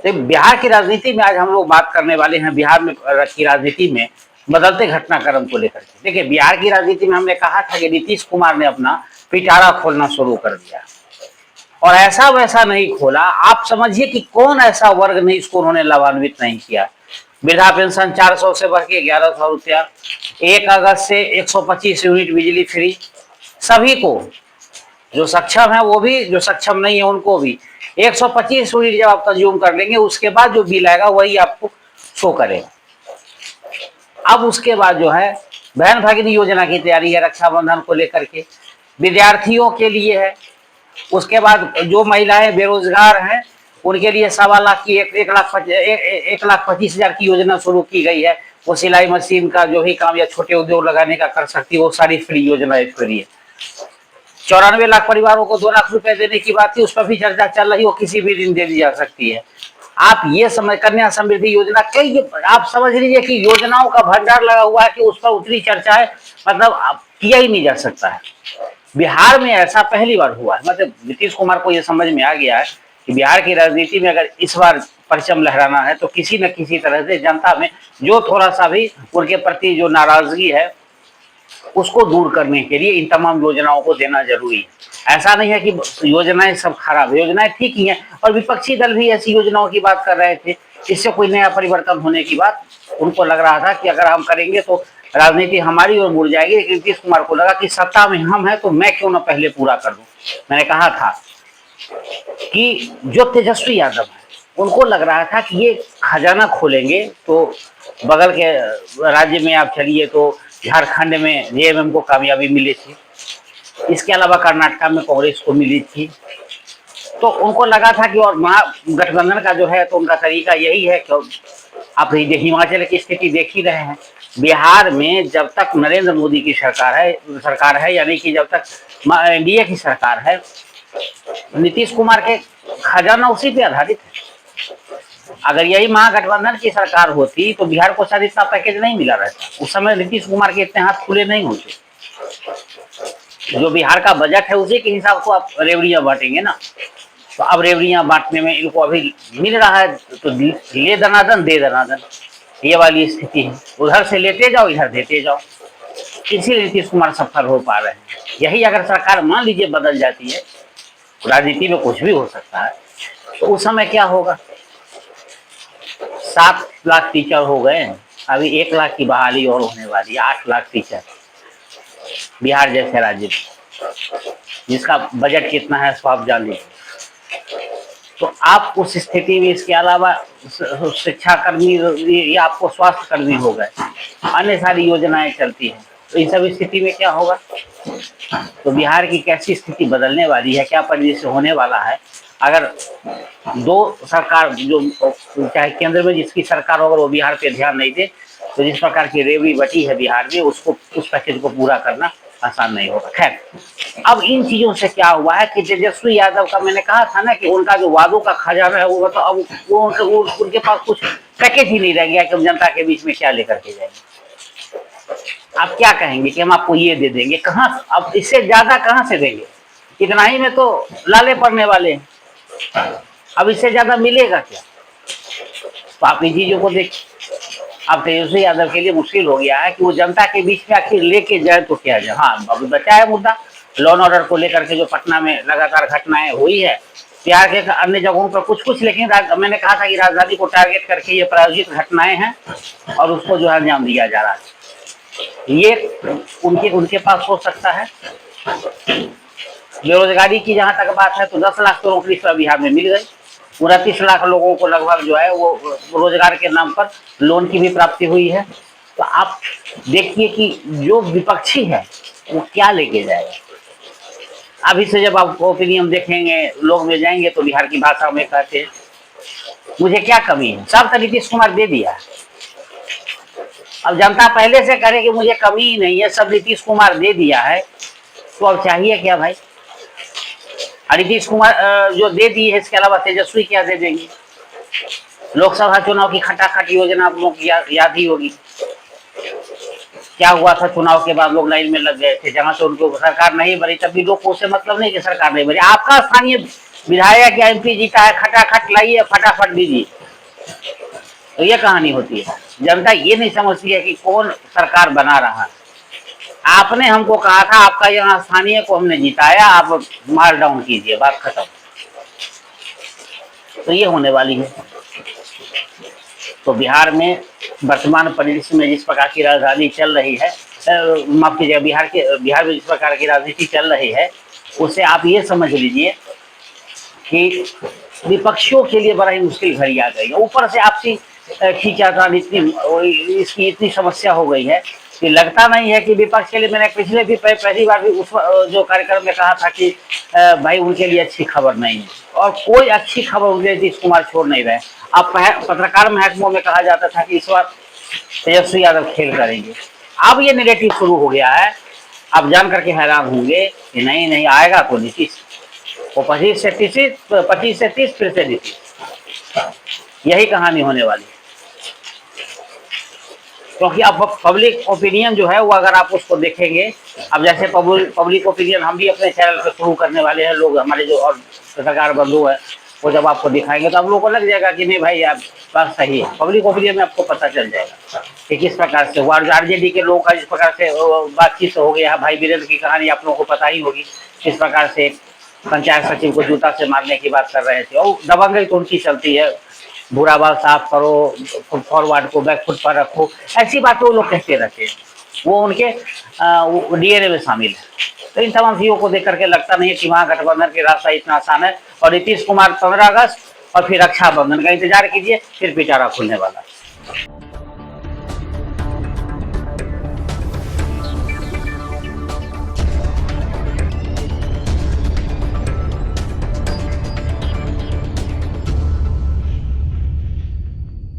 तो बिहार की राजनीति में आज हम लोग बात करने वाले हैं, बिहार में की राजनीति में बदलते घटनाक्रम को लेकर के। देखिए, बिहार की राजनीति में हमने कहा था कि नीतीश कुमार ने अपना पिटारा खोलना शुरू कर दिया, और ऐसा वैसा नहीं खोला। आप समझिए कि कौन ऐसा वर्ग नहीं इसको उन्होंने लाभान्वित नहीं किया। वृद्धा पेंशन 400 से बढ़ के 1100 रुपया, 1 अगस्त से 125 यूनिट बिजली फ्री, सभी को, जो सक्षम है वो भी, जो सक्षम नहीं है उनको भी। 125 यूनिट जब आप कंज्यूम कर लेंगे, उसके बाद जो बिल आएगा वही आपको शो करेगा। अब उसके बाद जो है बहन भगिनी योजना की तैयारी है रक्षाबंधन को लेकर के, विद्यार्थियों के लिए है। उसके बाद जो महिलाएं बेरोजगार हैं उनके लिए 1.25 लाख की 1,25,000 की योजना शुरू की गई है। वो सिलाई मशीन का जो भी काम या छोटे उद्योग लगाने का कर सकती है, वो सारी फ्री योजना फ्री है। 94 लाख परिवारों को 2 लाख रुपए देने की बात थी, उस पर भी चर्चा चल रही, वो किसी भी दिन दे दी जा सकती है। आप ये समझ, कन्या समृद्धि योजना, कई आप समझ लीजिए कि योजनाओं का भंडार लगा हुआ है कि उस पर उतनी चर्चा है, मतलब किया ही नहीं जा सकता है। बिहार में ऐसा पहली बार हुआ है, मतलब नीतीश कुमार को यह समझ में आ गया है कि बिहार की राजनीति में अगर इस बार परचम लहराना है तो किसी न किसी तरह से जनता में जो थोड़ा सा भी उनके प्रति जो नाराजगी है उसको दूर करने के लिए इन तमाम योजनाओं को देना जरूरी है। ऐसा नहीं है कि योजनाएं सब खराब है, योजनाएं ठीक ही हैं, और विपक्षी दल भी ऐसी योजनाओं की बात कर रहे थे। इससे कोई नया परिवर्तन होने की बात उनको लग रहा था कि अगर हम करेंगे तो राजनीति हमारी ओर मुड़ जाएगी। लेकिन नीतीश कुमार को लगा कि सत्ता में हम हैं तो मैं क्यों ना पहले पूरा कर दूं। मैंने कहा था कि जो तेजस्वी यादव है उनको लग रहा था कि ये खजाना खोलेंगे तो बगल के राज्य में आप चलिए तो झारखंड में जेएमएम को कामयाबी मिली थी, इसके अलावा कर्नाटक में कांग्रेस को मिली थी। तो उनको लगा था कि और महागठबंधन का जो है तो उनका तरीका यही है कि आप हिमाचल की स्थिति देख ही रहे हैं। बिहार में जब तक नरेंद्र मोदी की सरकार है यानी कि जब तक एनडीए की सरकार है, नीतीश कुमार के खजाना उसी पे आधारित है। अगर यही महागठबंधन की सरकार होती तो बिहार को शायद इतना पैकेज नहीं मिला रहता। उस समय नीतीश कुमार के इतने हाथ खुले नहीं होते। जो बिहार का बजट है उसी के हिसाब से आप रेवड़ियां बांटेंगे ना। तो अब रेवड़ियां बांटने में इनको अभी मिल रहा है तो ले दनादन दे दनादन, ये वाली स्थिति है। उधर से लेते जाओ इधर देते जाओ, इसीलिए नीतीश कुमार सफल हो पा रहे हैं। यही अगर सरकार मान लीजिए बदल जाती है, राजनीति में कुछ भी हो सकता है, तो उस समय क्या होगा। 7 लाख टीचर हो गए, अभी 1 लाख की बहाली और होने वाली है। 8 लाख टीचर बिहार जैसे राज्य में, जिसका बजट कितना है सो आप जान लीजिए। तो आप उस स्थिति में इसके अलावा शिक्षा कर्मी या आपको स्वास्थ्य कर्मी हो गए, अन्य सारी योजनाएं चलती हैं, तो इन सब स्थिति में क्या होगा। तो बिहार की कैसी स्थिति बदलने वाली है, क्या परिदृश्य होने वाला है अगर दो सरकार, जो चाहे केंद्र में जिसकी सरकार हो, अगर वो बिहार पे ध्यान नहीं दे तो जिस प्रकार की रेवड़ी बटी है बिहार में, उसको, उस पैकेज को पूरा करना आसान नहीं होगा। खैर, अब इन चीजों से क्या हुआ है कि तेजस्वी यादव का, मैंने कहा था ना कि उनका जो वादों का खजाना है वो, मतलब अब वो उनके पास कुछ पैकेज ही नहीं रह गया कि हम जनता के बीच में क्या लेकर के जाएंगे। आप क्या कहेंगे कि हम आपको ये दे देंगे, कहाँ, अब इससे ज्यादा कहाँ से देंगे। इतना ही में तो लाले पड़ने वाले हैं, अब इससे ज्यादा मिलेगा क्या। तो आप इन चीजों को देखिए। अब तेजस्वी यादव के लिए मुश्किल हो गया है कि वो जनता के बीच में आखिर लेके जाए तो क्या जाए। हाँ, अभी बचा है मुद्दा लॉ एंड ऑर्डर को लेकर के, जो पटना में लगातार घटनाएं हुई है, बिहार के अन्य जगहों पर कुछ कुछ, लेकिन मैंने कहा था कि राजधानी को टारगेट करके ये प्रायोजित घटनाएं हैं और उसको जो है अंजाम दिया जा रहा है। ये उनके पास हो सकता है। बेरोजगारी की जहां तक बात है तो 10 लाख तो नौकरी बिहार में मिल गई। 29 लाख लोगों को लगभग जो है वो रोजगार के नाम पर लोन की भी प्राप्ति हुई है। तो आप देखिए कि जो विपक्षी है वो क्या लेके जाएगा। अभी से जब आप ओपिनियन देखेंगे, लोग में जाएंगे तो बिहार की भाषा में कहते हैं मुझे क्या कमी है, सब तो नीतीश कुमार दे दिया। अब जनता पहले से करे कि मुझे कमी ही नहीं है, सब नीतीश कुमार दे दिया है, तो अब चाहिए क्या भाई। नीतीश कुमार जो दे दी है, इसके अलावा तेजस्वी क्या दे देंगे। लोकसभा चुनाव की खटाखट योजना आप लोग याद ही होगी। क्या हुआ था, चुनाव के बाद लोग लाइन में लग गए थे, जहां से उनको सरकार नहीं बनी, तब भी लोग को उससे मतलब नहीं कि सरकार नहीं बनी। आपका स्थानीय विधायक या एमपी जीता है, खटाखट लाइए फटाफट दीजिए। तो ये कहानी होती है। जनता ये नहीं समझती है कि कौन सरकार बना रहा है। आपने हमको कहा था आपका यहाँ स्थानीय को हमने जिताया, आप मार डाउन कीजिए, बात खत्म। तो ये होने वाली है। तो बिहार में वर्तमान परिदृश्य में जिस प्रकार की राजधानी चल रही है, माफ कीजिएगा, बिहार में जिस प्रकार की राजनीति चल रही है, उससे आप ये समझ लीजिए कि विपक्षियों के लिए बड़ा ही मुश्किल घड़ी आ गई है। ऊपर से आपसी खींचातान इसकी इतनी समस्या हो गई है कि लगता नहीं है कि विपक्ष के लिए, मैंने पिछले भी पहली बार भी उस जो कार्यक्रम में कहा था कि भाई उनके लिए अच्छी खबर नहीं है, और कोई अच्छी खबर उनके नीतीश कुमार छोड़ नहीं रहे। अब पत्रकार महकमों में कहा जाता था कि इस बार तेजस्वी यादव खेल करेंगे। अब ये नेगेटिव शुरू हो गया है। आप जान करके हैरान होंगे कि नहीं नहीं आएगा तो नीतीश, वो 25 से 30 फिर से नीतीश। यही कहानी होने वाली है। क्योंकि अब पब्लिक ओपिनियन जो है वो, अगर आप उसको देखेंगे, अब जैसे पब्लिक ओपिनियन हम भी अपने चैनल पे शुरू करने वाले हैं, लोग हमारे जो और पत्रकार बंधु है वो जब आपको दिखाएंगे तो आप लोगों को लग जाएगा कि नहीं भाई आप बात सही है। पब्लिक ओपिनियन में आपको पता चल जाएगा कि किस प्रकार से हुआ। आरजेडी के लोगों का जिस प्रकार से बातचीत हो गया, भाई वीरेंद्र की कहानी आप लोगों को पता ही होगी, किस प्रकार से पंचायत सचिव को जूता से मारने की बात कर रहे थे, और दबंगई तो उनकी चलती है, बुरा बाल साफ करो, फॉरवर्ड को बैक फुट पर रखो, ऐसी बातें वो लोग कहते रहते हैं। वो उनके डीएनए में शामिल है। तो इन तमाम चीजों को देख करके लगता नहीं है कि वहाँ गठबंधन के रास्ता इतना आसान है। और नीतीश कुमार 15 अगस्त और फिर रक्षाबंधन का इंतजार कीजिए, फिर पिटारा खुलने वाला है।